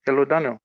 Hello, Daniel.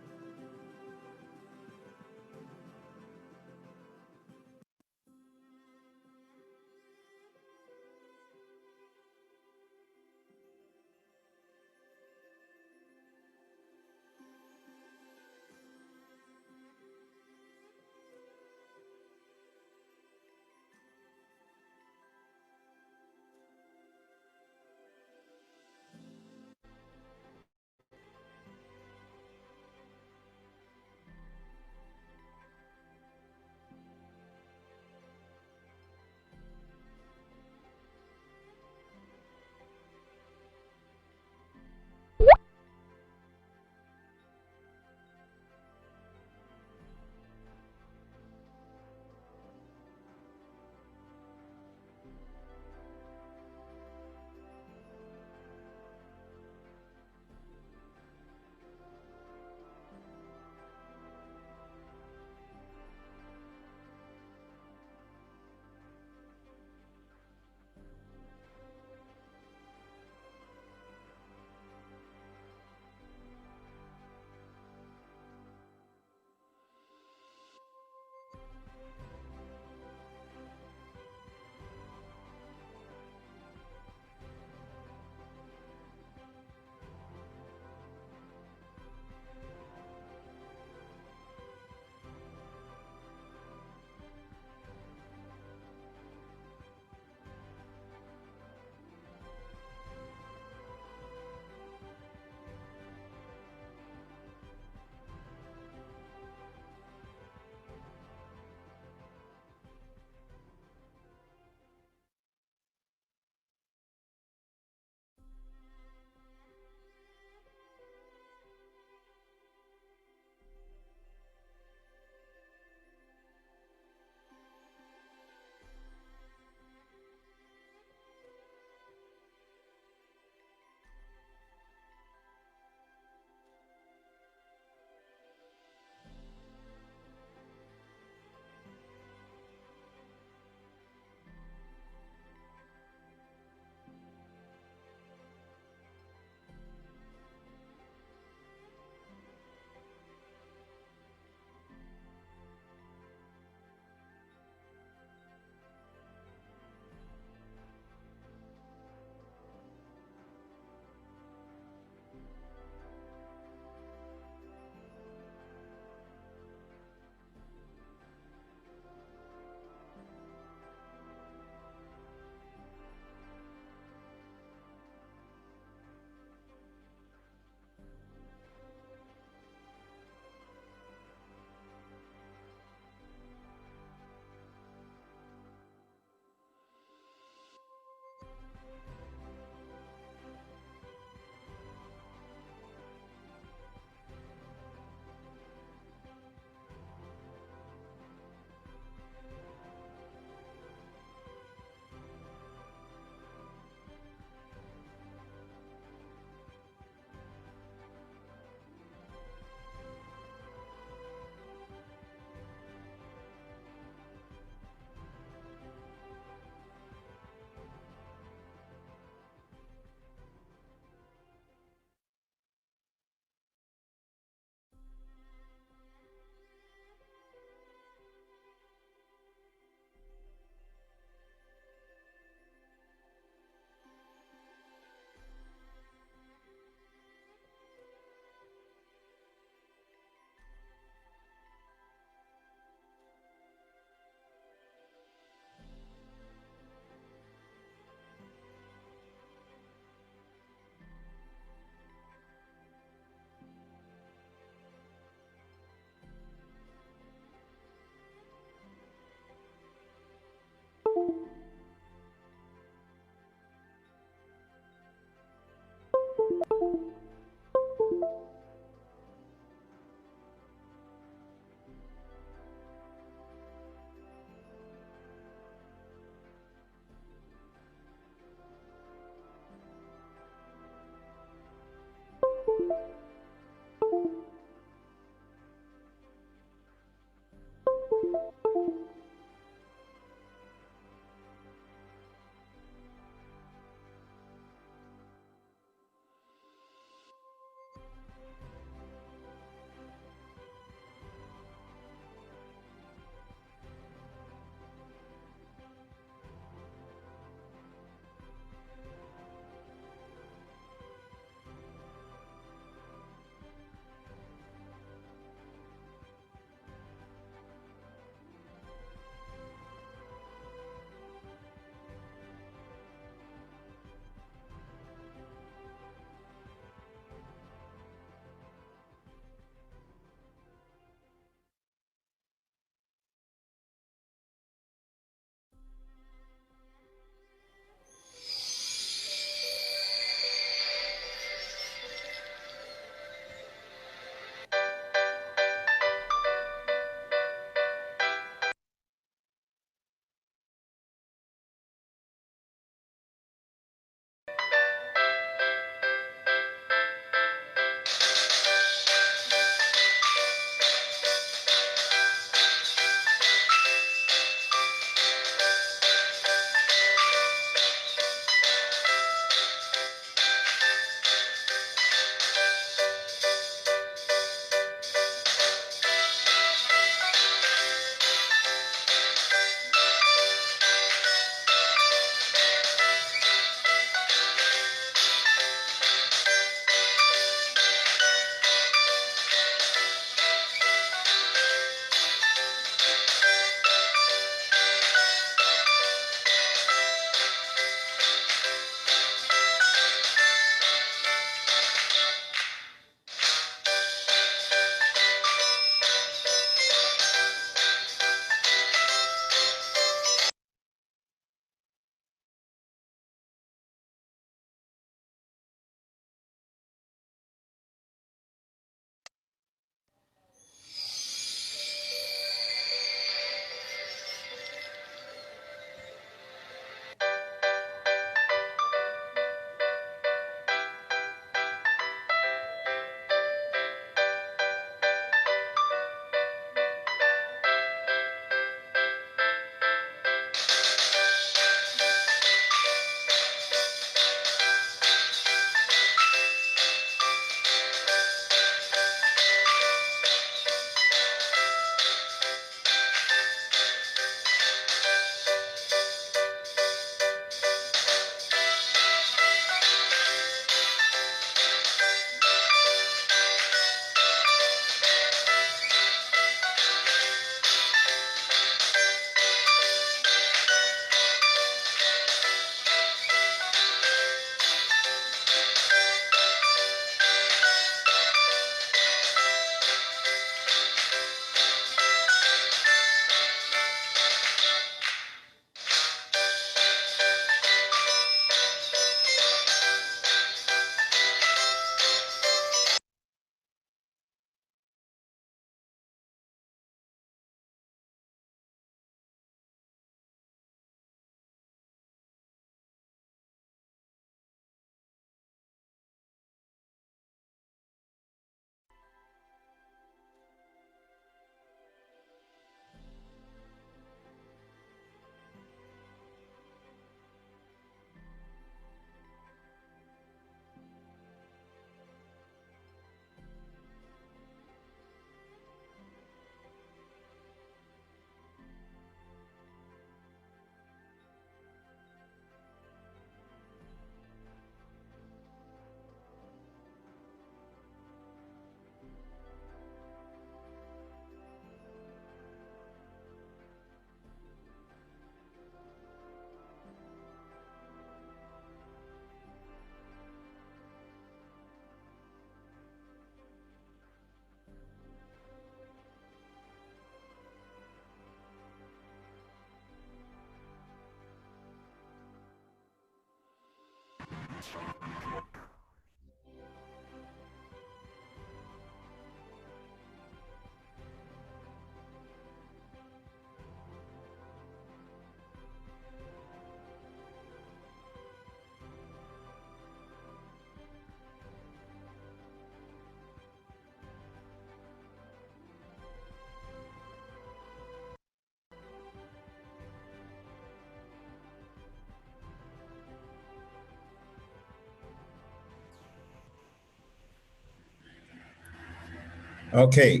Okay.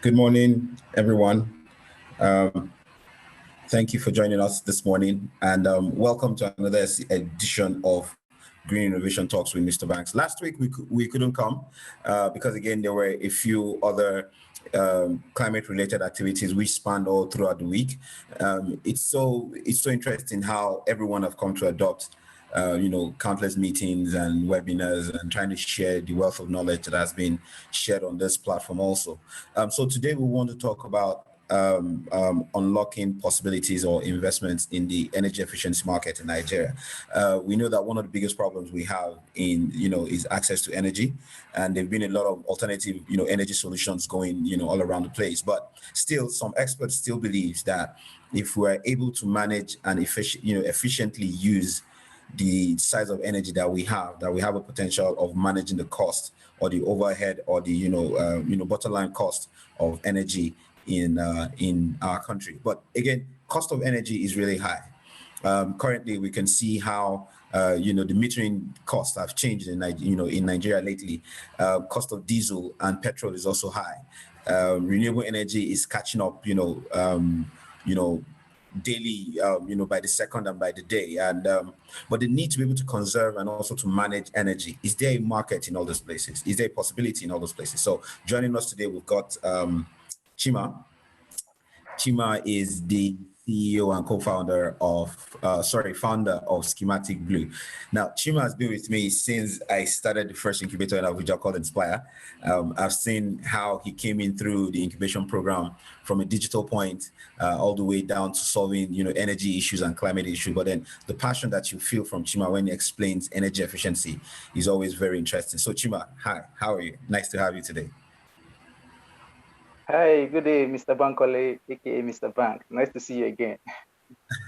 Good morning, everyone. Um, Thank you for joining us this morning, and welcome to another edition of Green Innovation Talks with Mr. Banks. Last week we couldn't come because again there were a few other climate-related activities which spanned all throughout the week. It's so interesting how everyone have come to adopt countless meetings and webinars and trying to share the wealth of knowledge that has been shared on this platform also. So today we want to talk about unlocking possibilities or investments in the energy efficiency market in Nigeria. We know that one of the biggest problems we have is access to energy, and there've been a lot of alternative, energy solutions going, all around the place. But still, some experts still believe that if we're able to manage and efficiently use the size of energy that we have a potential of managing the cost or the overhead or the bottom line cost of energy in our country. But again, cost of energy is really high. Currently, we can see how the metering costs have changed in Nigeria lately. Cost of diesel and petrol is also high. Renewable energy is catching up, daily, by the second and by the day. And but the need to be able to conserve and also to manage energy. Is there a market in all those places? Is there a possibility in all those places? So joining us today, we've got Chima. Chima is the CEO and co-founder founder of Schematic Blue. Now, Chima has been with me since I started the first incubator in Abuja called Inspire. I've seen how he came in through the incubation program from a digital point all the way down to solving, energy issues and climate issues. But then the passion that you feel from Chima when he explains energy efficiency is always very interesting. So Chima, hi, how are you? Nice to have you today. Hi, good day, Mr. Bankole, aka Mr. Bank. Nice to see you again.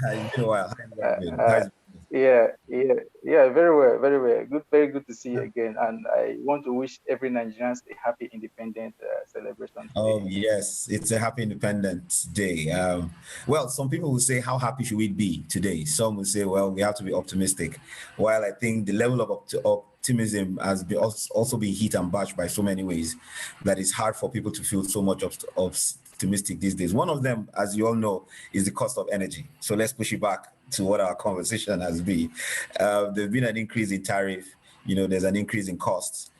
It's been a while. Yeah, very well, very well. Good, very good to see you again. And I want to wish every Nigerian a happy Independence celebration today. Oh, yes, it's a happy Independence Day. Well, some people will say, how happy should we be today? Some will say, well, we have to be optimistic. While I think the level of optimism has been also been hit and bashed by so many ways that it's hard for people to feel so much optimistic these days. One of them, as you all know, is the cost of energy. So let's push it back to what our conversation has been. There's been an increase in tariff. There's an increase in costs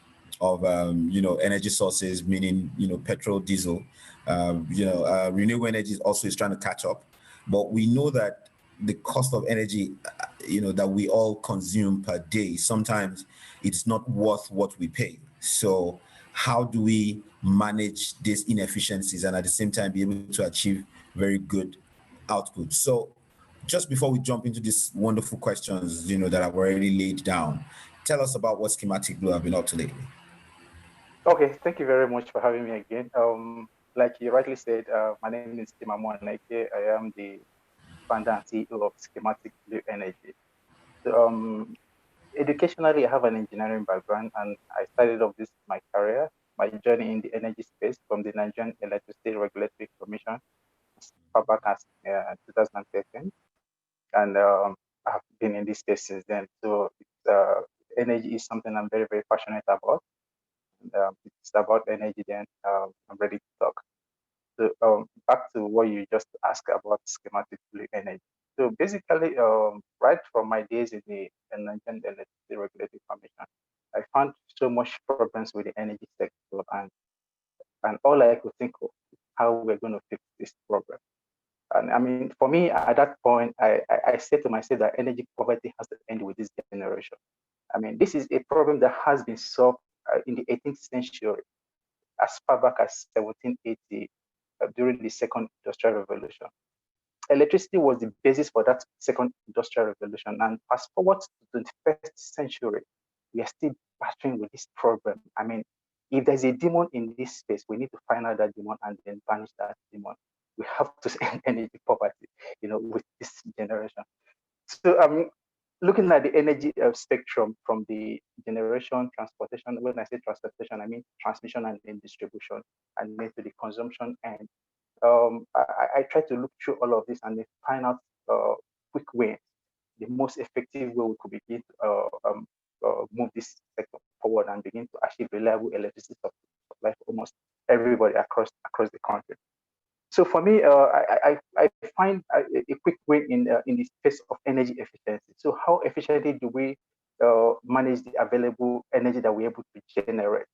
of energy sources, meaning petrol, diesel. Renewable energy also is trying to catch up, but we know that the cost of energy, that we all consume per day, sometimes it's not worth what we pay. So how do we manage these inefficiencies and at the same time be able to achieve very good output? So just before we jump into these wonderful questions, that I've already laid down, tell us about what Schematic Blue have been up to lately. Okay, thank you very much for having me again. Like you rightly said, my name is Chimamanda Nike. I am the founder and CEO of Schematic Blue Energy. So, educationally, I have an engineering background, and I started off my career, my journey in the energy space from the Nigerian Electricity Regulatory Commission, far back as 2013, and I've been in this space since then. So, energy is something I'm very, very passionate about. It's about energy, then I'm ready to talk. So back to what you just asked about schematic blue energy. So basically, right from my days in the Nigerian Electricity Regulatory Commission, I found so much problems with the energy sector, and all I could think of is how we're going to fix this problem. And I mean, for me, at that point, I said to myself that energy poverty has to end with this generation. I mean, this is a problem that has been solved in the 18th century, as far back as 1780, during the Second Industrial Revolution. Electricity was the basis for that Second Industrial Revolution. And fast forward to the 21st century, we are still battling with this problem. I mean, if there's a demon in this space, we need to find out that demon and then banish that demon. We have to end energy poverty, with this generation. So looking at the energy spectrum from the generation, transportation. When I say transportation, I mean transmission and then distribution, and then to the consumption end. I try to look through all of this and then find out quick ways, the most effective way we could begin to move this sector forward and begin to achieve reliable electricity supply for almost So for me, I find a quick way in the space of energy efficiency. So how efficiently do we manage the available energy that we're able to generate?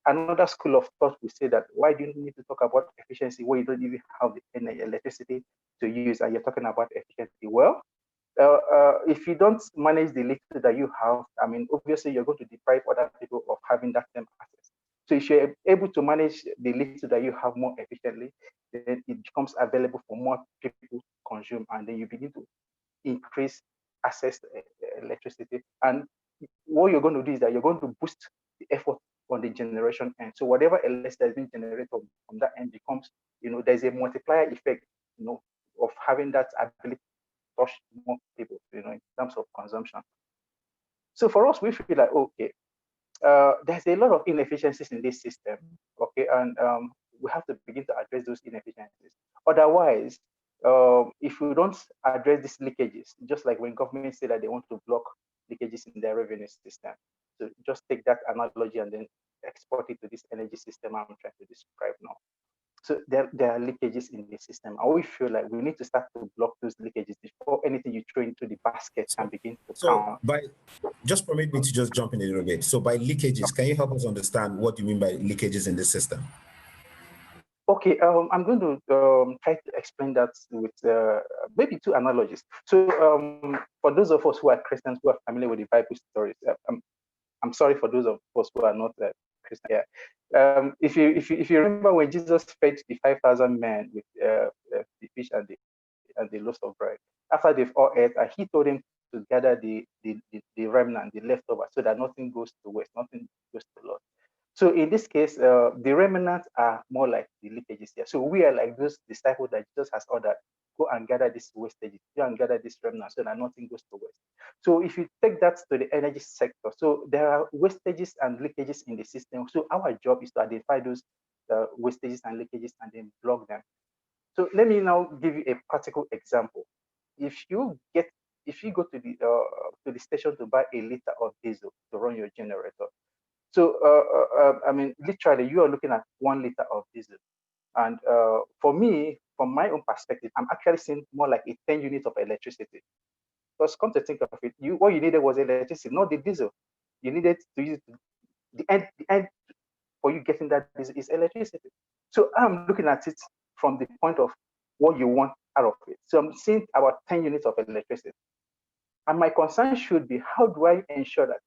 Another school of thought will say that why do you need to talk about efficiency where you don't even have the electricity to use and you're talking about efficiency? Well, if you don't manage the little that you have, I mean, obviously you're going to deprive other people of having that same access. So if you're able to manage the little that you have more efficiently, then it becomes available for more people to consume, and then you begin to increase access to electricity. And what you're going to do is that you're going to boost the effort on the generation end. So whatever electricity that's been generated from that end becomes, there's a multiplier effect, of having that ability to touch more people, in terms of consumption. So for us, we feel like, okay, there's a lot of inefficiencies in this system, okay, and we have to begin to address those inefficiencies. Otherwise, if we don't address these leakages, just like when governments say that they want to block leakages in their revenue system, so just take that analogy and then export it to this energy system I'm trying to describe now. So there are leakages in the system, and we feel like we need to start to block those leakages before anything you throw into the basket can begin to count. Just permit me to just jump in a little bit. So by leakages, can you help us understand what you mean by leakages in the system? Okay, I'm going to try to explain that with maybe two analogies. So for those of us who are Christians who are familiar with the Bible stories, I'm sorry for those of us who are not Christian. Yeah. If you remember when Jesus fed the 5,000 men with the fish and the loaves of bread, after they've all ate, he told them to gather the remnant, the leftover, so that nothing goes to waste, nothing goes to loss. So in this case, the remnants are more like the leakages here. So we are like those disciples that Jesus has ordered, go and gather this wastage, go and gather this remnant so that nothing goes to waste. So if you take that to the energy sector, so there are wastages and leakages in the system. So our job is to identify those wastages and leakages and then block them. So let me now give you a practical example. If you go to the station to buy a liter of diesel to run your generator, so I mean, literally, you are looking at 1 liter of diesel, and for me, from my own perspective, I'm actually seeing more like a 10 units of electricity. Because come to think of it, what you needed was electricity, not the diesel. You needed to use the end for you getting that diesel is electricity. So I'm looking at it from the point of what you want out of it. So I'm seeing about 10 units of electricity. And my concern should be, how do I ensure that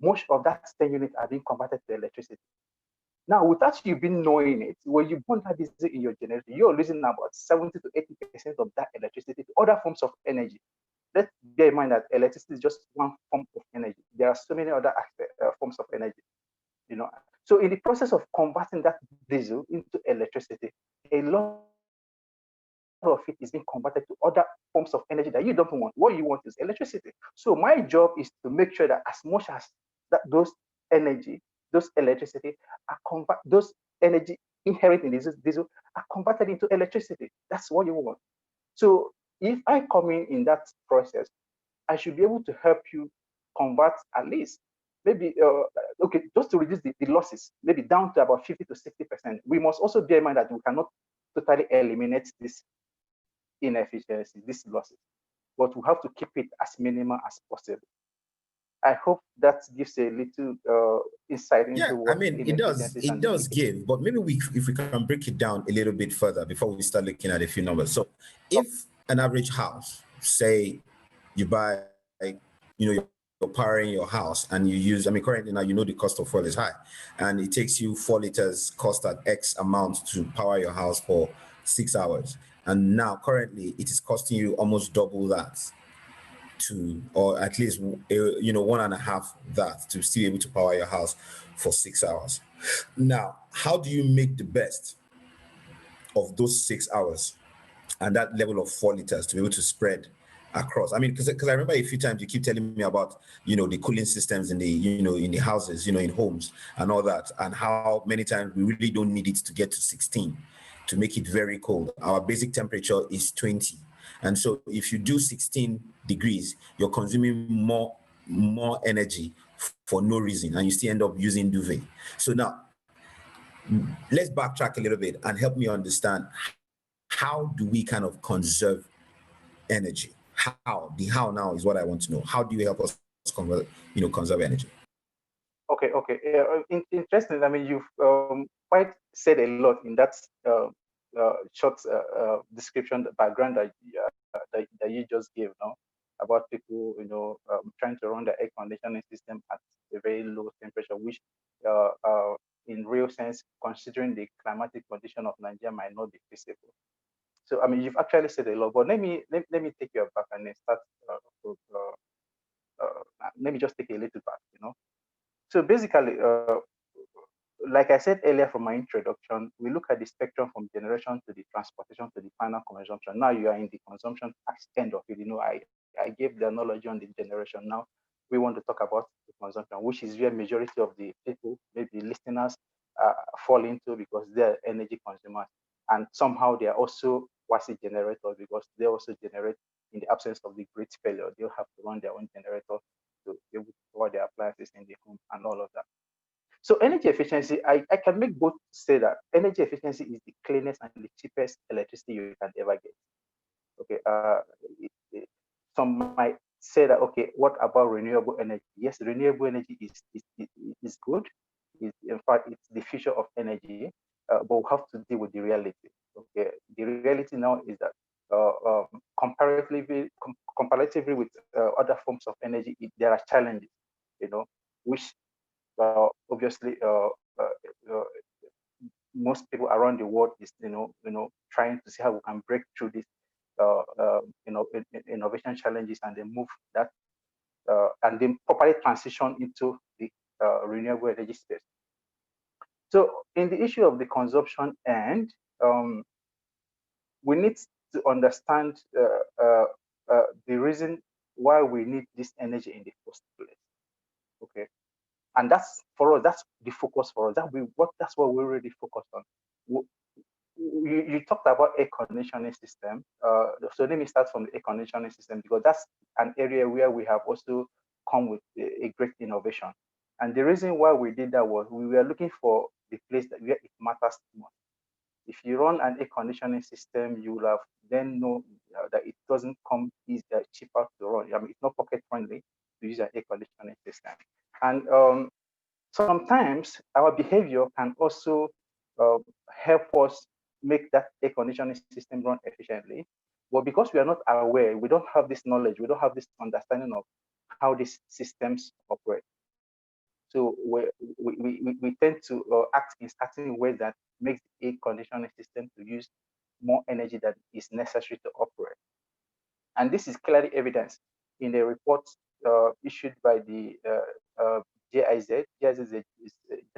most of that 10 units are being converted to electricity? Now, without you been knowing it, when you burn that diesel in your generator, you're losing about 70 to 80% of that electricity to other forms of energy. Let's bear in mind that electricity is just one form of energy. There are so many other forms of energy, So in the process of converting that diesel into electricity, a lot of it is being converted to other forms of energy that you don't want. What you want is electricity. So my job is to make sure that as much as those energy, those electricity those energy inherent in this diesel are converted into electricity. That's what you want. So if I come in that process, I should be able to help you convert at least maybe just to reduce the losses, maybe down to about 50 to 60%. We must also bear in mind that we cannot totally eliminate this inefficiency, these losses, but we have to keep it as minimal as possible. I hope that gives a little insight into what I mean, it does give, but maybe if we can break it down a little bit further before we start looking at a few numbers. So if an average house, say you buy, you're powering your house and you use, I mean, currently now, the cost of fuel is high and it takes you 4 liters cost at X amount to power your house for 6 hours. And now currently it is costing you almost double that or at least 1.5 that to still be able to power your house for 6 hours. Now, how do you make the best of those 6 hours and that level of 4 liters to be able to spread across? I mean, because I remember a few times you keep telling me about the cooling systems in the in the houses, in homes and all that, and how many times we really don't need it to get to 16 to make it very cold. Our basic temperature is 20. And so if you do 16 degrees, you're consuming more energy for no reason, and you still end up using duvet. So now, let's backtrack a little bit and help me understand, how do we kind of conserve energy? How? The how now is what I want to know. How do you help us conserve energy? Okay. Interesting. I mean, you've quite said a lot in that short description, the background that you just gave, about people, trying to run the air conditioning system at a very low temperature, which, in real sense, considering the climatic condition of Nigeria, might not be feasible. So, I mean, you've actually said a lot, but let me take you back and then start. Let me just take a little back. So basically, like I said earlier from my introduction, we look at the spectrum from generation to the transportation to the final consumption. Now you are in the consumption end of it. I gave the analogy on the generation. Now we want to talk about the consumption, which is where majority of the people, maybe listeners, fall into, because they're energy consumers. And somehow they are also quasi generators, because they also generate in the absence of the grid failure. They'll have to run their own generator to be able to power their appliances in the home and all of that. So energy efficiency, I can make both say that energy efficiency is the cleanest and the cheapest electricity you can ever get. Okay. Some might say that, okay, what about renewable energy? Yes, renewable energy is good. In fact, it's the future of energy, but we have to deal with the reality. Okay, the reality now is that comparatively with other forms of energy, there are challenges, which obviously uh, most people around the world is trying to see how we can break through this innovation challenges, and then move that and then properly transition into the renewable energy space. So in the issue of the consumption end, we need to understand the reason why we need this energy in the first place. Okay, and that's for us. That's the focus for us. That's what we really focus on. You talked about air conditioning system. So let me start from the air conditioning system, because that's an area where we have also come with a great innovation. And the reason why we did that was we were looking for the place where it matters most. If you run an air conditioning system, you will have then know that it doesn't come easy, cheaper to run. I mean, it's not pocket friendly to use an air conditioning system. And sometimes our behavior can also help us make that air conditioning system run efficiently. But because we are not aware, we don't have this knowledge, we don't have this understanding of how these systems operate. So we tend to act in certain ways that makes the air conditioning system to use more energy than is necessary to operate. And this is clearly evidenced in the report issued by the GIZ. GIZ is a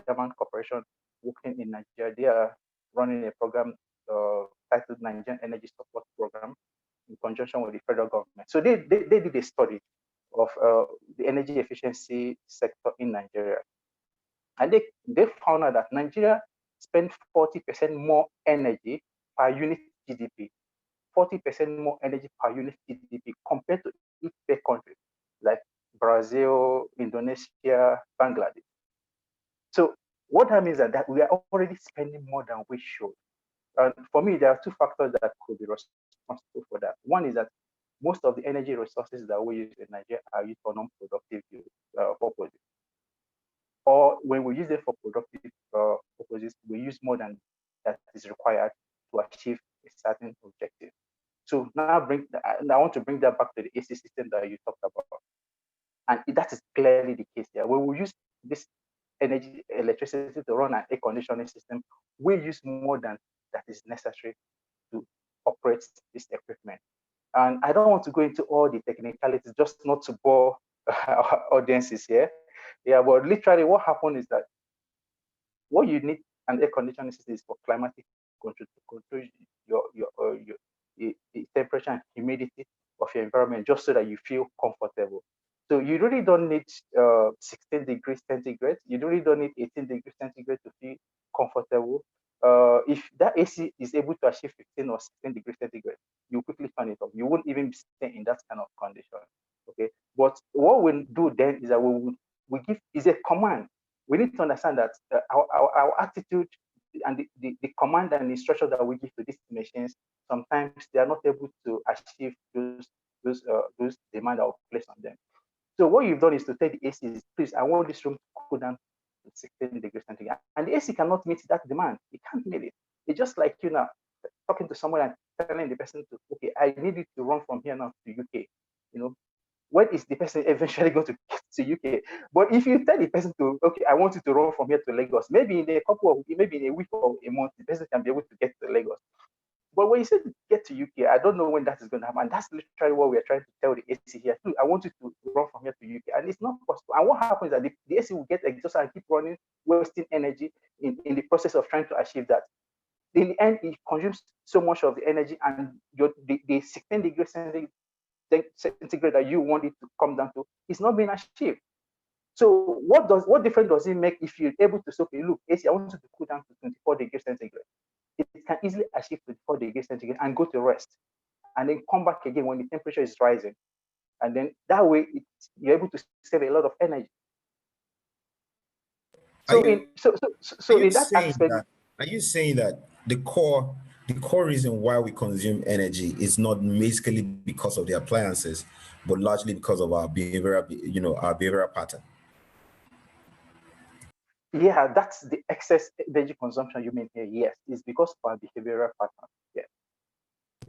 German corporation working in Nigeria. They are running a program titled Nigerian Energy Support Program in conjunction with the federal government. So they did a study of the energy efficiency sector in Nigeria. And they found out that Nigeria spent 40% more energy per unit GDP, 40% more energy per unit GDP compared to each peer country like Brazil, Indonesia, Bangladesh. So what that means is that we are already spending more than we should. And for me, there are two factors that could be responsible for that. One is that most of the energy resources that we use in Nigeria are used for non-productive purposes. Or when we use them for productive purposes, we use more than that is required to achieve a certain objective. So now I want to bring that back to the AC system that you talked about. And that is clearly the case here. When we use this electricity to run an air conditioning system, we use more than that is necessary to operate this equipment. And I don't want to go into all the technicalities, just not to bore our audiences here. Yeah, but literally what happened is that what you need an air conditioning system is for climatic control, to control the temperature and humidity of your environment, just so that you feel comfortable. So you really don't need 16 degrees centigrade. You really don't need 18 degrees centigrade to feel comfortable. If that AC is able to achieve 15 or 16 degrees centigrade, you quickly turn it off. You won't even stay in that kind of condition. Okay. But what we'll do then is that we give is a command. We need to understand that our attitude the command and instruction that we give to these machines, sometimes they are not able to achieve those demand that we place on them. So what you've done is to tell the AC, please, I want this room to cool down to 16 degrees centigrade. And the AC cannot meet that demand. It can't meet it. It's just like you now talking to someone and telling the person to, okay, I need you to run from here now to UK. You know, when is the person eventually going to get to UK? But if you tell the person to, okay, I want you to run from here to Lagos, maybe in a couple of, maybe in a week or a month, the person can be able to get to Lagos. But when you say get to UK, I don't know when that is going to happen. And that's literally what we are trying to tell the AC here. I want you to run from here to UK. And it's not possible. And what happens is that the AC will get exhausted and keep running, wasting energy in the process of trying to achieve that. In the end, it consumes so much of the energy, and the 16 degrees centigrade that you want it to come down to is not being achieved. So what difference does it make if you're able to say, okay, look, AC, I want you to cool down to 24 degrees centigrade. It can easily achieve 24 degrees centigrade and go to rest, and then come back again when the temperature is rising. And then that way, you're able to save a lot of energy. So in that aspect, are you saying that the core reason why we consume energy is not basically because of the appliances, but largely because of our behavioral pattern? Yeah, that's the excess energy consumption you mean here. Yes, it's because of our behavioral pattern. Yeah.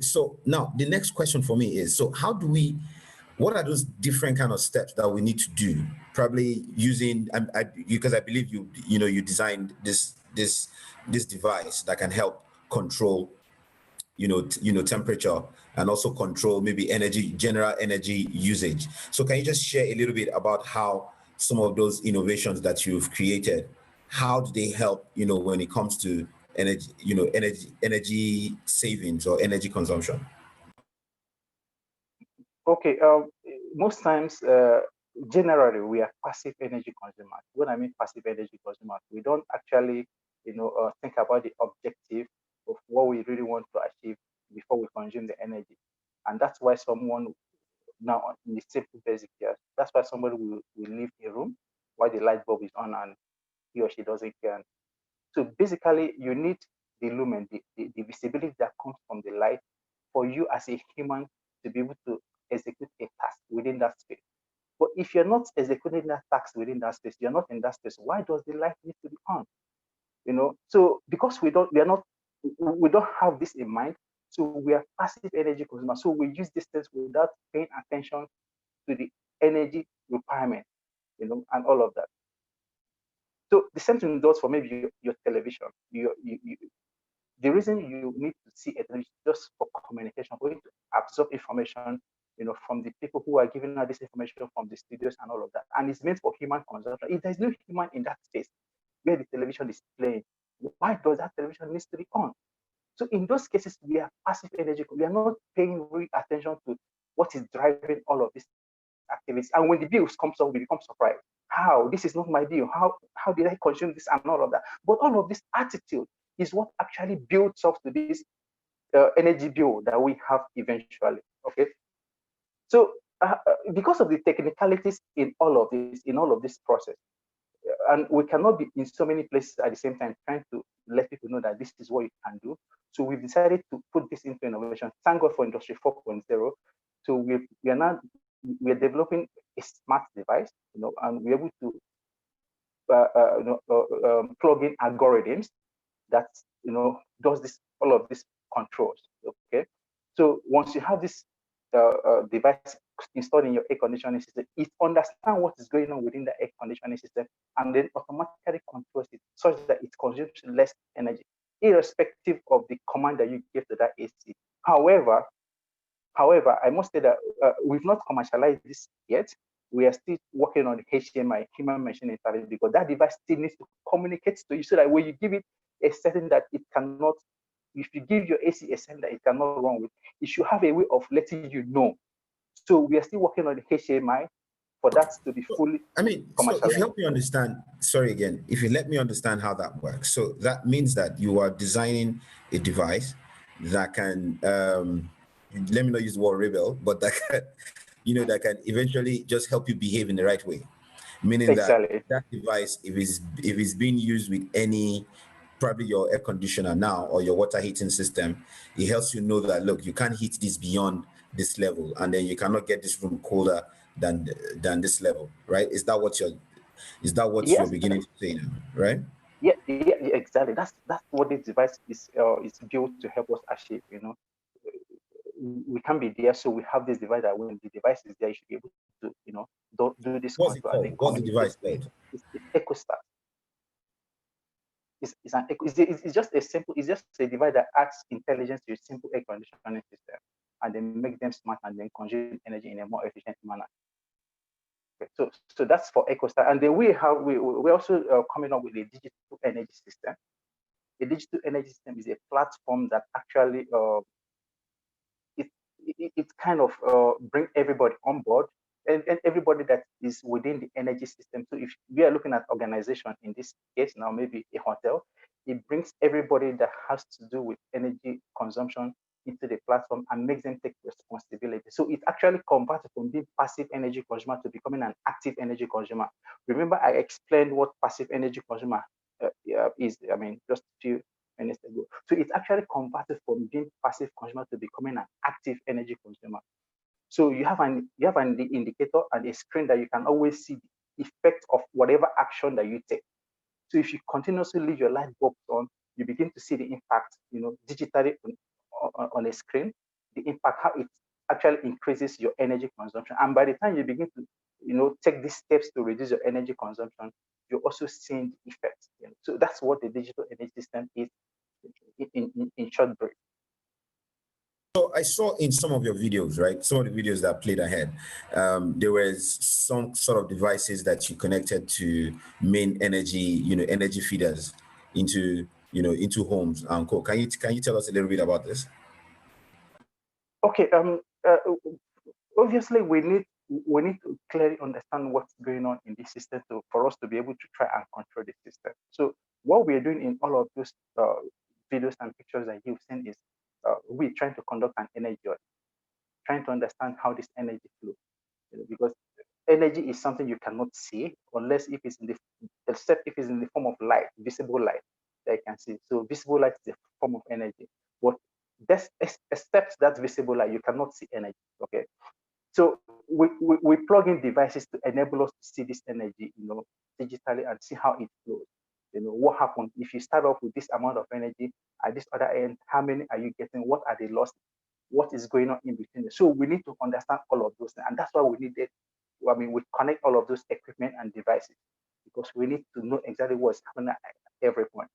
So now the next question for me is, so what are those different kind of steps that we need to do? Probably using, because I believe you designed this device that can help control, temperature, and also control maybe general energy usage. So can you just share a little bit about how some of those innovations that you've created, how do they help, when it comes to energy savings or energy consumption? Okay. Most times, generally, we are passive energy consumers. When I mean passive energy consumers, we don't actually, think about the objective of what we really want to achieve before we consume the energy. And that's why someone now in the simple basic here, that's why somebody will leave a room while the light bulb is on and he or she doesn't care. So basically, you need the lumen, the visibility that comes from the light for you as a human to be able to execute a task within that space. But if you're not executing that task within that space, you're not in that space, why does the light need to be on? So because we don't have this in mind, so we are passive energy consumers. So we use distance without paying attention to the energy requirement, and all of that. So the same thing goes for maybe your television. The reason you need to see a television just for communication, for you to absorb information, from the people who are giving out this information from the studios and all of that. And it's meant for human consumption. If there's no human in that space where the television is playing, why does that television need to be on? So in those cases, we are passive energy. We are not paying real attention to what is driving all of these activities. And when the bills comes up, we become surprised. How? This is not my bill. How did I consume this and all of that? But all of this attitude is what actually builds up to this energy bill that we have eventually. Okay. So because of the technicalities in all of this process, and we cannot be in so many places at the same time trying to let people know that this is what you can do. So we've decided to put this into innovation. Thank God for Industry 4.0. So we are developing a smart device, and we're able to plug in algorithms that does all of these controls. Okay, so once you have this device installed in your air conditioning system, it understands what is going on within the air conditioning system, and then automatically controls it such that it consumes less energy, irrespective of the command that you give to that AC. However, I must say that we've not commercialized this yet. We are still working on the HMI, human machine interface, because that device still needs to communicate to you so that when you give it a setting that it cannot, if you give your AC a setting that it cannot run with, it should have a way of letting you know. So we are still working on the HMI for that to be fully commercialized. So if you help me understand, sorry again, if you let me understand how that works. So that means that you are designing a device that can, let me not use the word rebel, but that can, that can eventually just help you behave in the right way. Meaning exactly. that device, if it's being used with any probably your air conditioner now or your water heating system. It helps you know that, look, you can't heat this beyond this level, and then you cannot get this room colder than this level, right? Is that what you're Yes, beginning to say now, right? yeah, exactly. That's what this device is built to help us achieve. We can be there, so we have this device that when the device is there, you should be able to, do this What's it control and then called? What's the communicate device with called? it's EcoStart. It's just a simple, it's just a device that adds intelligence to a simple air conditioning system and then make them smart and then consume energy in a more efficient manner. Okay, so that's for EcoStart, and then we also coming up with a digital energy system. A digital energy system is a platform that actually it, it kind of bring everybody on board, and everybody that is within the energy system. So if we are looking at organization in this case now, maybe a hotel, it brings everybody that has to do with energy consumption into the platform and makes them take responsibility. So it actually converts from being passive energy consumer to becoming an active energy consumer. Remember, I explained what passive energy consumer is. I mean, just a few minutes ago. So it's actually converted from being passive consumer to becoming an active energy consumer. So you have an indicator and a screen that you can always see the effect of whatever action that you take. So if you continuously leave your light bulbs on, you begin to see the impact, digitally on a screen, the impact, how it actually increases your energy consumption. And by the time you begin to, take these steps to reduce your energy consumption, you're also seeing the effects. So that's what the digital energy system is in short brief. So I saw in some of your videos, right? Some of the videos that played ahead, there was some sort of devices that you connected to main energy, energy feeders into homes and co. Can you tell us a little bit about this? Okay. Obviously we need to clearly understand what's going on in this system for us to be able to try and control the system. So what we are doing in all of those videos and pictures that you've seen is we're trying to conduct an energy audit, trying to understand how this energy flows. Because energy is something you cannot see unless if it's in the except if it's in the form of light, visible light that you can see. So visible light is a form of energy. But except that visible light, you cannot see energy. Okay. So we plug in devices to enable us to see this energy, digitally and see how it flows. What happens if you start off with this amount of energy at this other end, how many are you getting? What are the losses? What is going on in between? So we need to understand all of those things. And that's why we needed, I mean, we connect all of those equipment and devices because we need to know exactly what's happening at every point.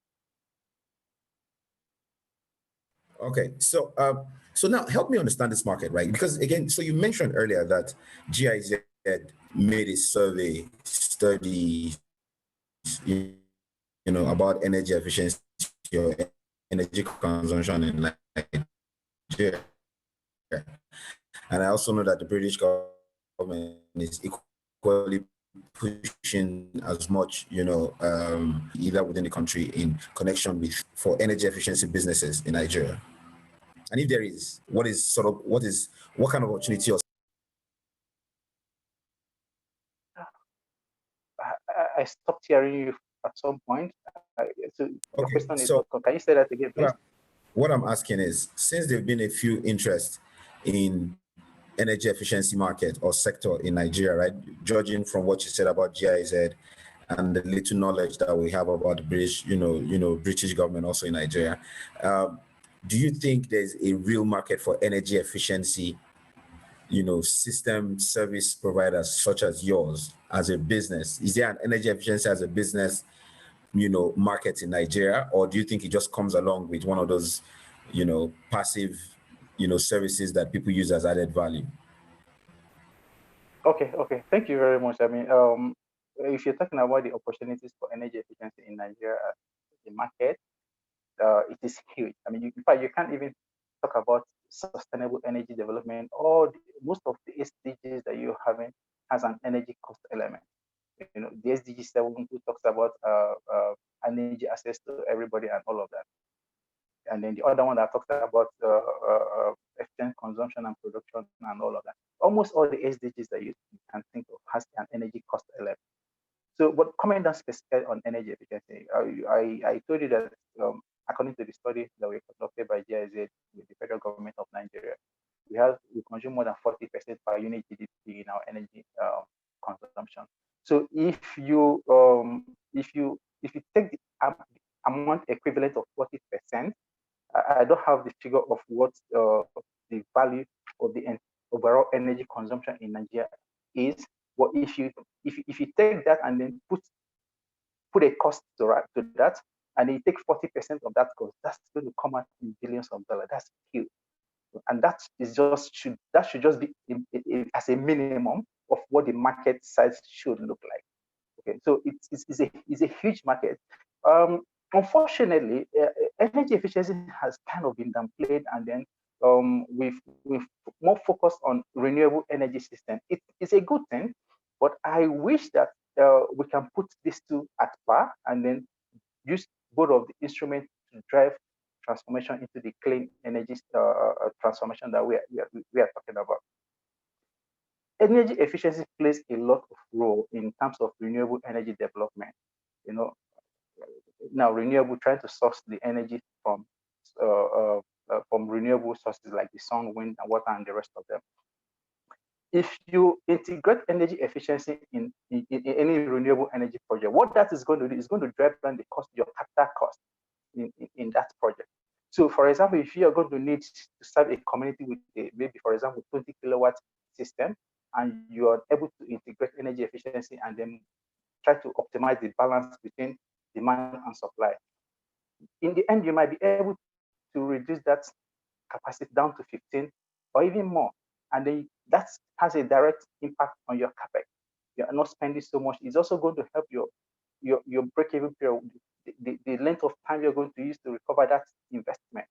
Okay, so now help me understand this market, right? Because again, so you mentioned earlier that GIZ made a survey study, about energy efficiency or energy consumption in Nigeria, and I also know that the British government is equally pushing as much, either within the country in connection with for energy efficiency businesses in Nigeria. And if there is, what kind of opportunity or I stopped hearing you at some point. So your okay, question is, so can you say that again, please? what I'm asking is, since there've been a few interest in energy efficiency market or sector in Nigeria, right? Judging from what you said about GIZ and the little knowledge that we have about the British, British government also in Nigeria, do you think there's a real market for energy efficiency, system service providers such as yours as a business? Is there an energy efficiency as a business, market in Nigeria, or do you think it just comes along with one of those, passive, services that people use as added value? Okay. Thank you very much. I mean, if you're talking about the opportunities for energy efficiency in Nigeria, the market, it is huge. I mean, in fact, you can't even talk about sustainable energy development. Most of the SDGs that you're having has an energy cost element. The SDG 7 who talks about energy access to everybody and all of that. And then the other one that talks about efficient consumption and production and all of that. Almost all the SDGs that you can think of has an energy cost element. So, but comment down specifically on energy efficiency. I told you that according to the study that we conducted by GIZ with the federal government of Nigeria, we consume more than 40% per unit GDP in our energy consumption. So if you take the amount equivalent of 40%, I don't have the figure of what the value of the overall energy consumption in Nigeria is. But if you take that and then put a cost to that, and you take 40% of that cost, that's going to come out in billions of dollars. That's huge, and that should just be as a minimum of what the market size should look like. Okay, so it's a huge market. Unfortunately, energy efficiency has kind of been downplayed, and then we've more focused on renewable energy system. It's a good thing, but I wish that we can put these two at par and then use both of the instruments to drive transformation into the clean energy transformation that we are talking about. Energy efficiency plays a lot of role in terms of renewable energy development. You know, now renewable, trying to source the energy from renewable sources like the sun, wind, and water, and the rest of them. If you integrate energy efficiency in any renewable energy project, what that is going to do is going to drive down the cost, your capital cost in that project. So, for example, if you are going to need to serve a community with maybe, for example, 20 kilowatt system, and you are able to integrate energy efficiency and then try to optimize the balance between demand and supply, in the end, you might be able to reduce that capacity down to 15 or even more. And then that has a direct impact on your capex. You're not spending so much. It's also going to help your break-even period, the length of time you're going to use to recover that investment.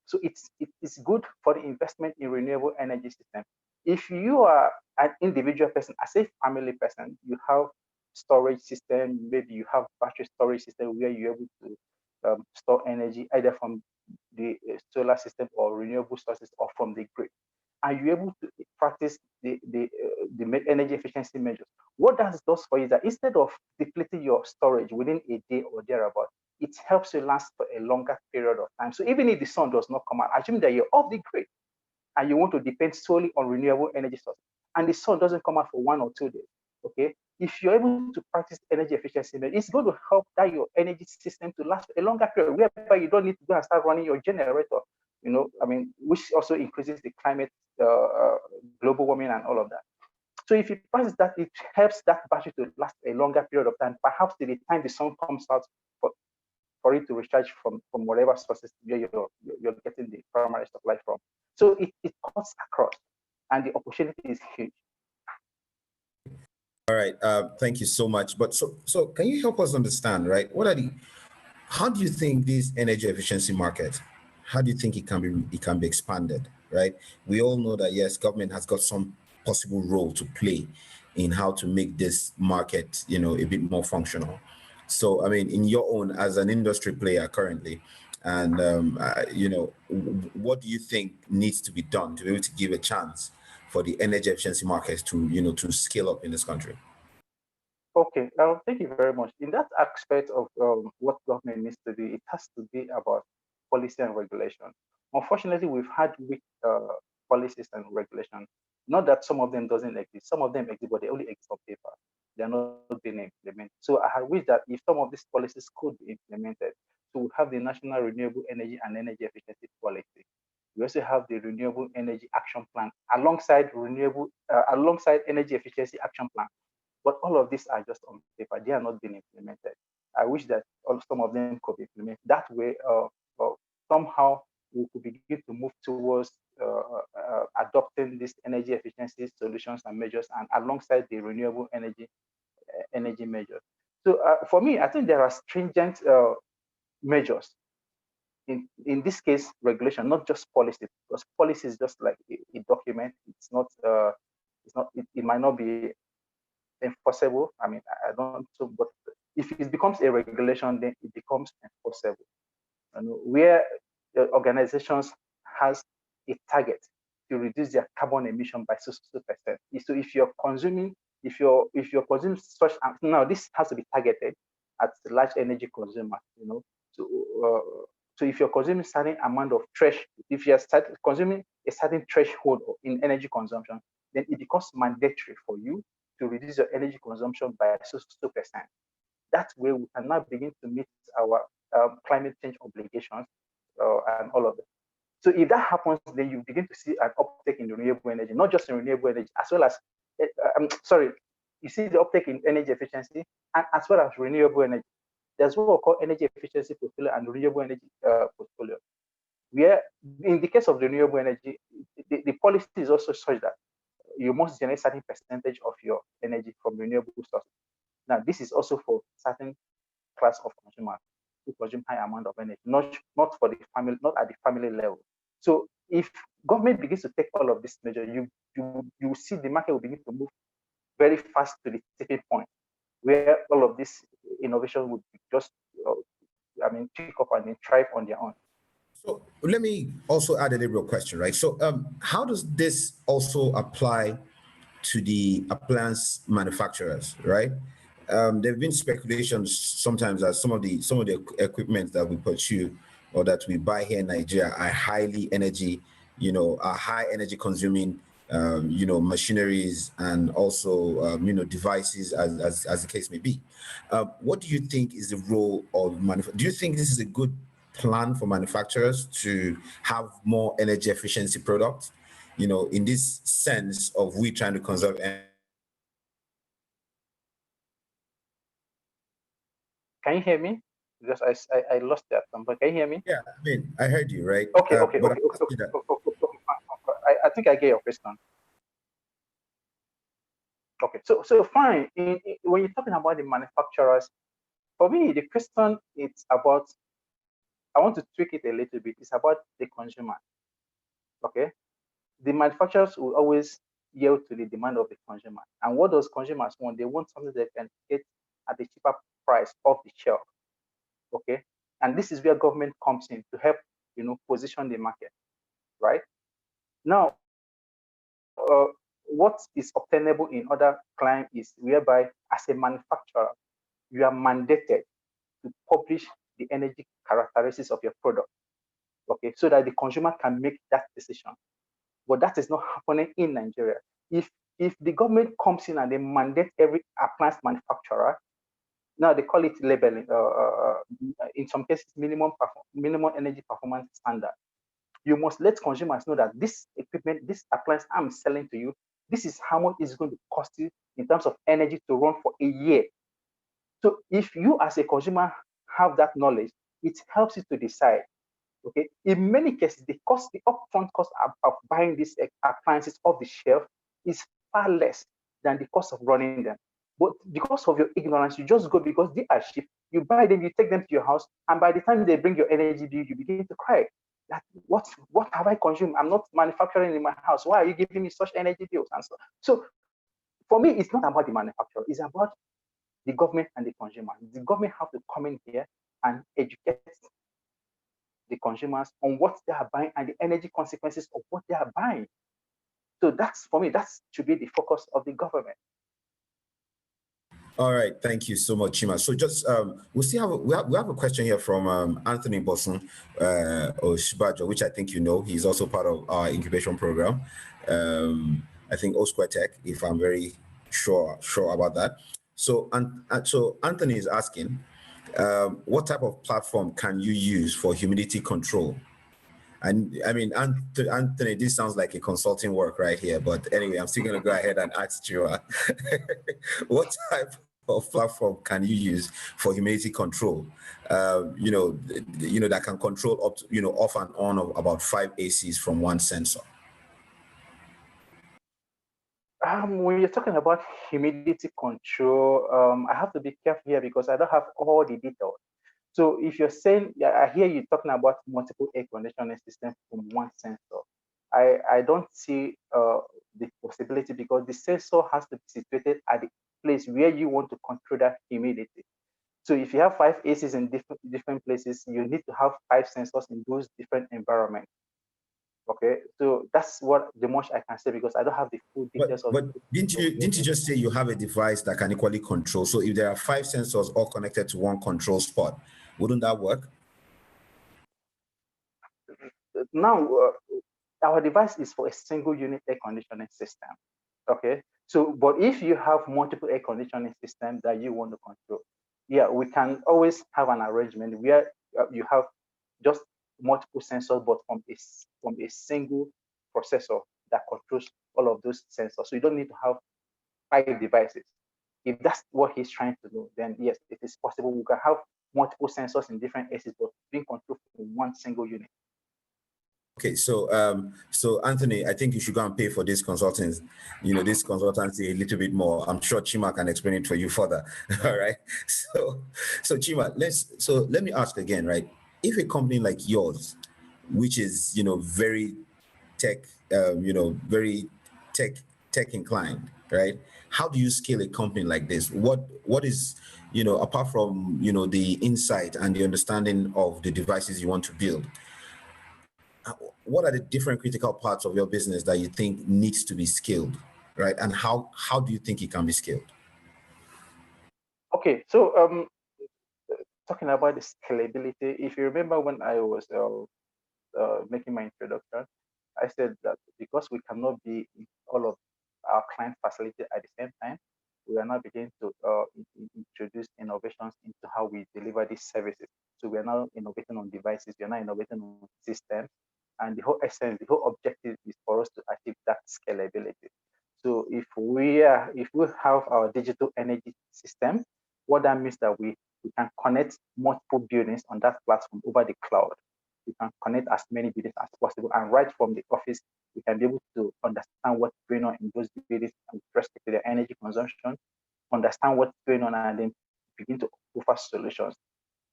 So it's good for the investment in renewable energy system. If you are an individual person, as a family person, you have storage system, maybe you have battery storage system where you're able to store energy either from the solar system or renewable sources or from the grid. Are you able to practice the energy efficiency measures? What that does for you is that instead of depleting your storage within a day or thereabout, it helps you last for a longer period of time. So even if the sun does not come out, assume that you're off the grid and you want to depend solely on renewable energy sources, and the sun doesn't come out for 1 or 2 days, okay? If you're able to practice energy efficiency, it's going to help that your energy system to last a longer period, whereby you don't need to go and start running your generator, which also increases the climate, global warming, and all of that. So if you practice that, it helps that battery to last a longer period of time, perhaps till the time the sun comes out for it to recharge from whatever sources you're getting the primary supply from. So it cuts across, and the opportunity is huge. All right. Thank you so much. But so can you help us understand, right? How do you think this energy efficiency market, how do you think it can be expanded, right? We all know that yes, government has got some possible role to play in how to make this market, a bit more functional. So, I mean, in your own as an industry player currently, and what do you think needs to be done to be able to give a chance for the energy efficiency markets to scale up in this country? Okay, thank you very much. In that aspect of what government needs to do, it has to be about policy and regulation. Unfortunately, we've had weak policies and regulation. Not that some of them doesn't exist. Some of them exist, but they only exist on paper. They are not being implemented. So I wish that if some of these policies could be implemented, to have the National Renewable Energy and Energy Efficiency Policy. We also have the Renewable Energy Action Plan alongside alongside Energy Efficiency Action Plan. But all of these are just on paper. They are not being implemented. I wish that some of them could be implemented. That way, somehow we could begin to move towards adopting these energy efficiency solutions and measures, and alongside the renewable energy measures. So for me, I think there are stringent measures. In this case, regulation, not just policy, because policy is just like a document. It's not. It might not be enforceable. I mean, I don't know, but if it becomes a regulation, then it becomes enforceable. Where the organizations has a target to reduce their carbon emission by so percent. So if you're consuming if you're consuming such, now this has to be targeted at large energy consumers, you know. So so if you're consuming certain amount of if you're consuming a certain threshold in energy consumption, then it becomes mandatory for you to reduce your energy consumption by so percent. That way we can now begin to meet our climate change obligations and all of that. So if that happens, then you begin to see an uptake in renewable energy, not just in renewable energy, as well as, sorry, you see the uptake in energy efficiency and as well as renewable energy. There's what we call energy efficiency portfolio and renewable energy portfolio, where in the case of renewable energy, the policy is also such that you must generate certain percentage of your energy from renewable sources. Now, this is also for certain class of consumers who consume high amount of energy, not for the family, not at the family level. So if government begins to take all of this measure, you see the market will begin to move very fast to the tipping point where all of this innovation would just, pick up and thrive on their own. So let me also add a liberal question, right? So how does this also apply to the appliance manufacturers, right? There have been speculations sometimes that some of the equipment that we pursue or that we buy here in Nigeria are are high energy consuming, machineries and also devices as the case may be. What do you think is the role of do you think this is a good plan for manufacturers to have more energy efficiency products? In this sense of we trying to conserve energy. Can you hear me? Because I lost that number. Can you hear me? Yeah, I mean, I heard you, right? Okay. I think I get your question. Okay, so fine. When you're talking about the manufacturers, for me, the question it's about, I want to tweak it a little bit. It's about the consumer. Okay, the manufacturers will always yield to the demand of the consumer. And what does consumers want? They want something they can get at a cheaper price off the shelf. Okay, and this is where government comes in to help, position the market, right? Now, what is obtainable in other clients is whereby, as a manufacturer, you are mandated to publish the energy characteristics of your product, okay, so that the consumer can make that decision. But that is not happening in Nigeria. If the government comes in and they mandate every appliance manufacturer, now they call it labeling, in some cases, minimum energy performance standard. You must let consumers know that this equipment, this appliance I'm selling to you, this is how much it's going to cost you in terms of energy to run for a year. So if you as a consumer have that knowledge, it helps you to decide. Okay, in many cases, the upfront cost of buying these appliances off the shelf is far less than the cost of running them. But because of your ignorance, you just go because they are cheap. You buy them, you take them to your house, and by the time they bring your energy bill, you begin to cry. That what have I consumed? I'm not manufacturing in my house. Why are you giving me such energy bills? And so for me, it's not about the manufacturer. It's about the government and the consumer. The government have to come in here and educate the consumers on what they are buying and the energy consequences of what they are buying. So that's, for me, that should be the focus of the government. All right, thank you so much, Chima. So just we have a question here from Anthony Boson Oshibajo, which I think he's also part of our incubation program. I think O Square Tech, if I'm very sure about that. So so Anthony is asking, what type of platform can you use for humidity control? And I mean, Anthony, this sounds like a consulting work right here, but anyway, I'm still going to go ahead and ask you, what type of platform can you use for humidity control? That can control up to, off and on of about 5 ACs from one sensor. When you're talking about humidity control, I have to be careful here because I don't have all the details. So if you're saying, I hear you talking about multiple air conditioning systems from one sensor. I don't see the possibility because the sensor has to be situated at the place where you want to control that humidity. So if you have 5 ACs in different places, you need to have 5 sensors in those different environments. Okay, so that's what the much I can say because I don't have the full details of. But didn't you just say you have a device that can equally control? So if there are 5 sensors all connected to one control spot, wouldn't that work? Now, our device is for a single unit air conditioning system. Okay, so but if you have multiple air conditioning systems that you want to control, yeah, we can always have an arrangement where you have just multiple sensors, but from a single processor that controls all of those sensors. So you don't need to have 5 devices. If that's what he's trying to do, then yes, it is possible. We can have multiple sensors in different ACs, but being controlled from one single unit. Okay, so Anthony, I think you should go and pay for this consultants, this consultancy a little bit more. I'm sure Chima can explain it for you further. All right. So Chima, let me ask again, right? If a company like yours, which is very tech, very tech tech inclined, right? How do you scale a company like this? What is, apart from the insight and the understanding of the devices you want to build, what are the different critical parts of your business that you think needs to be scaled, right? And how do you think it can be scaled? Okay, so talking about the scalability, if you remember when I was making my introduction, I said that because we cannot be in all of our client facilities at the same time, we are now beginning to introduce innovations into how we deliver these services. So we are now innovating on devices, we are now innovating on systems, and the whole essence, the whole objective is for us to achieve that scalability. So if we have our digital energy system, what that means that we can connect multiple buildings on that platform over the cloud. We can connect as many buildings as possible, and right from the office, we can be able to understand what's going on in those buildings with respect to their energy consumption, understand what's going on, and then begin to offer solutions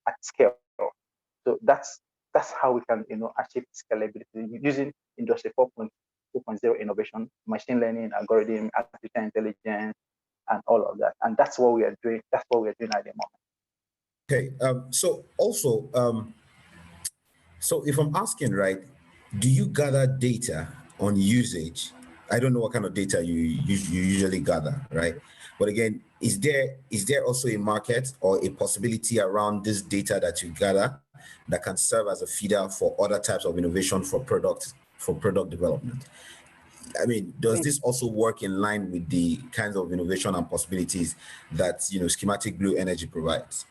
at scale. So that's how we can achieve scalability using Industry 4.0 innovation, machine learning, algorithm, artificial intelligence, and all of that. And that's what we are doing. That's what we are doing at the moment. Okay. So also, so if I'm asking, right, do you gather data on usage? I don't know what kind of data you usually gather, right? But again, is there also a market or a possibility around this data that you gather that can serve as a feeder for other types of innovation for product development? I mean, does this also work in line with the kinds of innovation and possibilities that Schematic Blue Energy provides?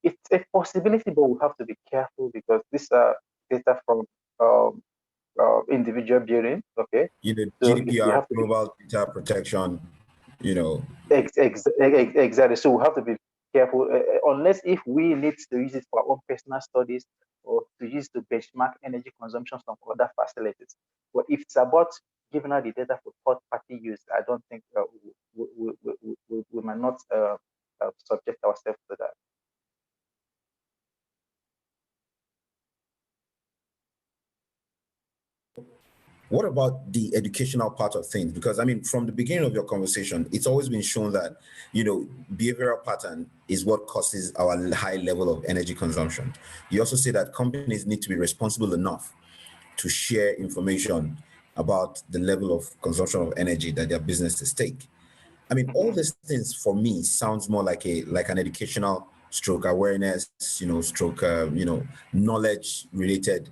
It's a possibility, but we have to be careful because these are data from um, individual buildings. Okay, so we GDPR, have to be global data protection, you know. exactly. So we have to be careful, unless if we need to use it for our own personal studies or to use to benchmark energy consumption from other facilities. But if it's about giving out the data for third-party use, I don't think we might not subject ourselves to that. What about the educational part of things? Because I mean, from the beginning of your conversation, it's always been shown that, behavioral pattern is what causes our high level of energy consumption. You also say that companies need to be responsible enough to share information about the level of consumption of energy that their businesses take. I mean, all these things for me sounds more like an educational stroke awareness, stroke, knowledge related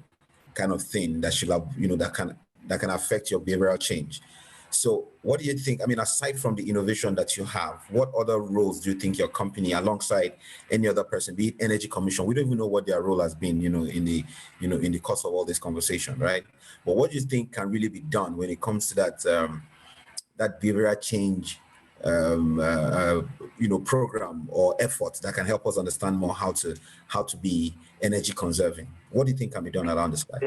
kind of thing that should have, that can affect your behavioral change. So what do you think? I mean, aside from the innovation that you have, what other roles do you think your company, alongside any other person, be it Energy Commission, we don't even know what their role has been, in the course of all this conversation, right? But what do you think can really be done when it comes to that behavioral change program or effort that can help us understand more how to be energy conserving? What do you think can be done around this slide?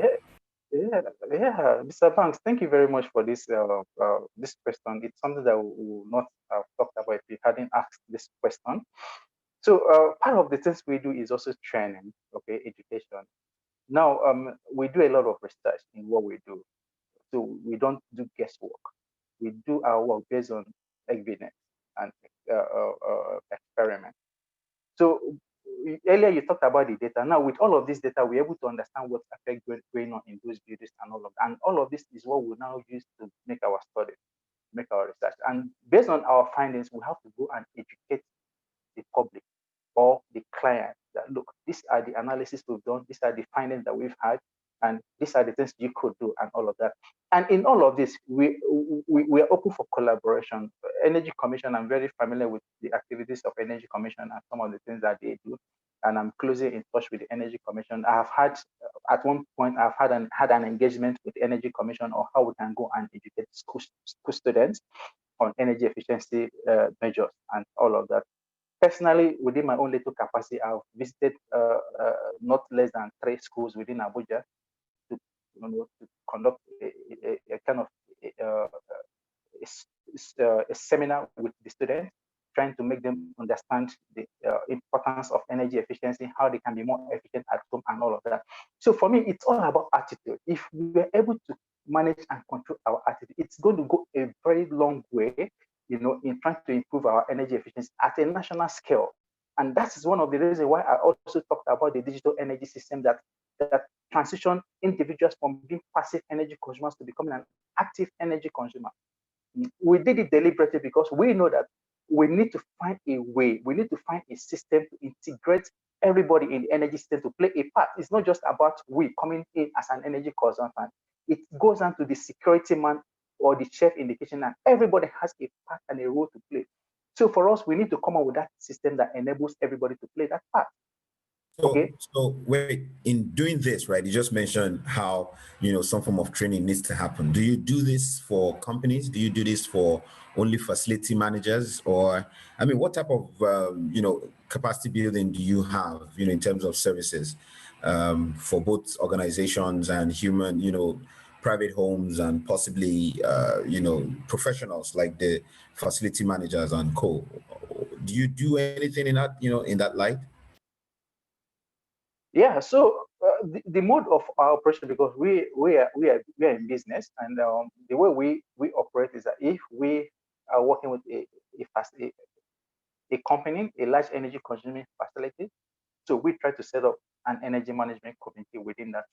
Yeah, yeah. Mr. Banks, thank you very much for this question. It's something that we will not have talked about if we hadn't asked this question. So part of the things we do is also training, okay, education. Now, we do a lot of research in what we do. So we don't do guesswork. We do our work based on evidence and experiment. So earlier you talked about the data. Now, with all of this data, we're able to understand what's actually going on in those buildings and all of that. And all of this is what we now use to make our study, make our research. And based on our findings, we have to go and educate the public or the client that, look, these are the analysis we've done, these are the findings that we've had, and these are the things you could do, and all of that. And in all of this, we are open for collaboration. Energy Commission, I'm very familiar with the activities of Energy Commission and some of the things that they do, and I'm closely in touch with the Energy Commission. I have had, at one point, I've had an engagement with the Energy Commission on how we can go and educate school students on energy efficiency measures and all of that. Personally, within my own little capacity, I've visited not less than 3 schools within Abuja to, to conduct a kind of a seminar with the students, trying to make them understand the importance of energy efficiency, how they can be more efficient at home, and all of that. So for me, it's all about attitude. If we're able to manage and control our attitude, it's going to go a very long way, in trying to improve our energy efficiency at a national scale. And that is one of the reasons why I also talked about the digital energy system that transition individuals from being passive energy consumers to becoming an active energy consumer. We did it deliberately because we know that we need to find a way, we need to find a system to integrate everybody in the energy system to play a part. It's not just about we coming in as an energy consultant. It goes on to the security man or the chef in the kitchen, and everybody has a part and a role to play. So for us, we need to come up with that system that enables everybody to play that part. Okay. So wait, in doing this, right, you just mentioned how, some form of training needs to happen. Do you do this for companies? Do you do this for only facility managers? Or, what type of, capacity building do you have, in terms of services for both organizations and human, private homes and possibly, professionals like the facility managers and co? Do you do anything in that, in that light? Yeah, so the mode of our operation, because we are in business, and the way we operate is that if we are working with a company, a large energy consuming facility, so we try to set up an energy management committee within that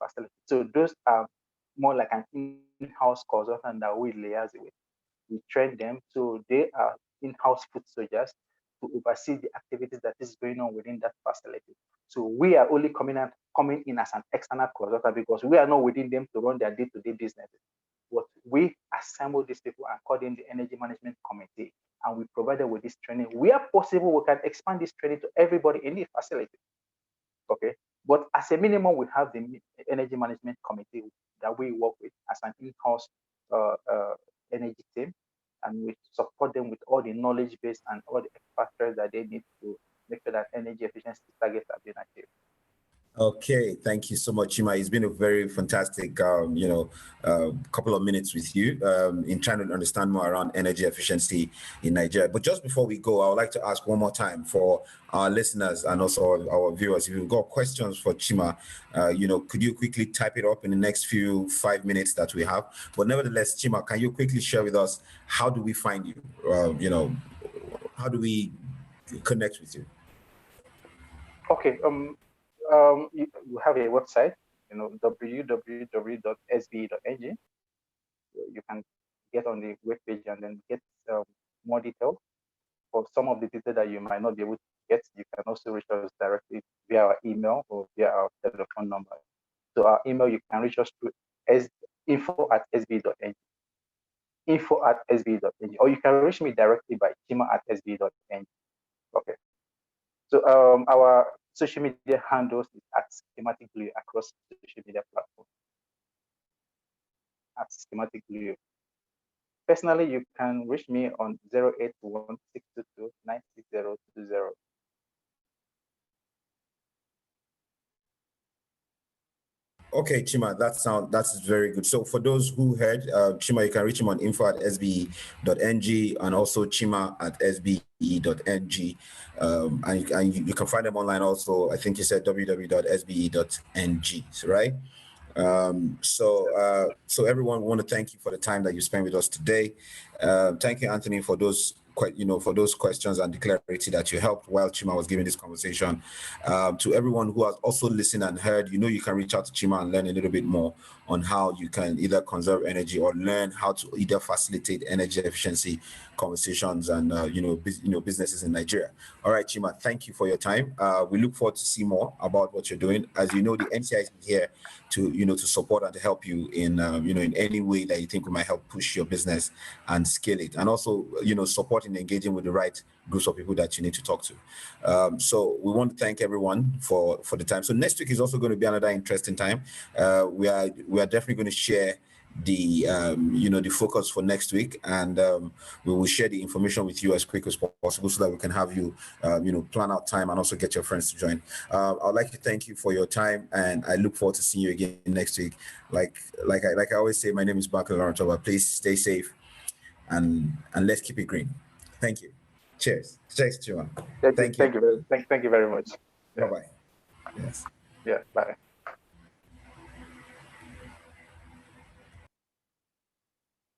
facility. So those are more like an in-house consultant that we liaise with. We train them, so they are in-house foot soldiers to oversee the activities that is going on within that facility. So we are only coming in as an external consultant because we are not within them to run their day-to-day business. But we assemble these people and call them the energy management committee, and we provide them with this training. Where possible, we can expand this training to everybody in the facility. Okay, but as a minimum, we have the energy management committee that we work with as an in-house energy team, and we support them with all the knowledge base and all the factors that they need to make sure that energy efficiency targets are being achieved. Okay, thank you so much, Chima. It's been a very fantastic, couple of minutes with you in trying to understand more around energy efficiency in Nigeria. But just before we go, I would like to ask one more time for our listeners and also our viewers, if you've got questions for Chima, could you quickly type it up in the next 5 minutes that we have? But nevertheless, Chima, can you quickly share with us, how do we find you? How do we connect with you? Okay, you have a website, www.sbe.ng. You can get on the webpage and then get more details. For some of the data that you might not be able to get, you can also reach us directly via our email or via our telephone number. So our email, you can reach us through info@sbe.ng, info@sbe.ng, or you can reach me directly by chima@sbe.ng. Okay. So our social media handles is at Schematic Glue across social media platforms. At Schematic Glue. Personally, you can reach me on 081-622-96020. Okay, Chima, that's very good. So for those who heard, Chima, you can reach him on info@sbe.ng and also chima@sbe.ng. And you can find them online also. I think you said www.sbe.ng, right? So everyone, we want to thank you for the time that you spent with us today. Thank you, Anthony, for those for those questions and the clarity that you helped while Chima was giving this conversation. To everyone who has also listened and heard, you can reach out to Chima and learn a little bit more on how you can either conserve energy or learn how to either facilitate energy efficiency conversations and businesses in Nigeria. All right, Chima, thank you for your time. We look forward to see more about what you're doing. As you know, the NCI is here to support and to help you in in any way that you think we might help push your business and scale it, and also supporting, engaging with the right groups of people that you need to talk to. So we want to thank everyone for the time. So next week is also going to be another interesting time. We are definitely going to share the the focus for next week, and we will share the information with you as quick as possible so that we can have you plan out time and also get your friends to join. I'd like to thank you for your time, and I look forward to seeing you again next week. Like I always say, my name is Bakar Laurentova. Please stay safe and let's keep it green. Thank you. Cheers, Chima. Thank you very much. Bye bye. Yes. Yeah, bye.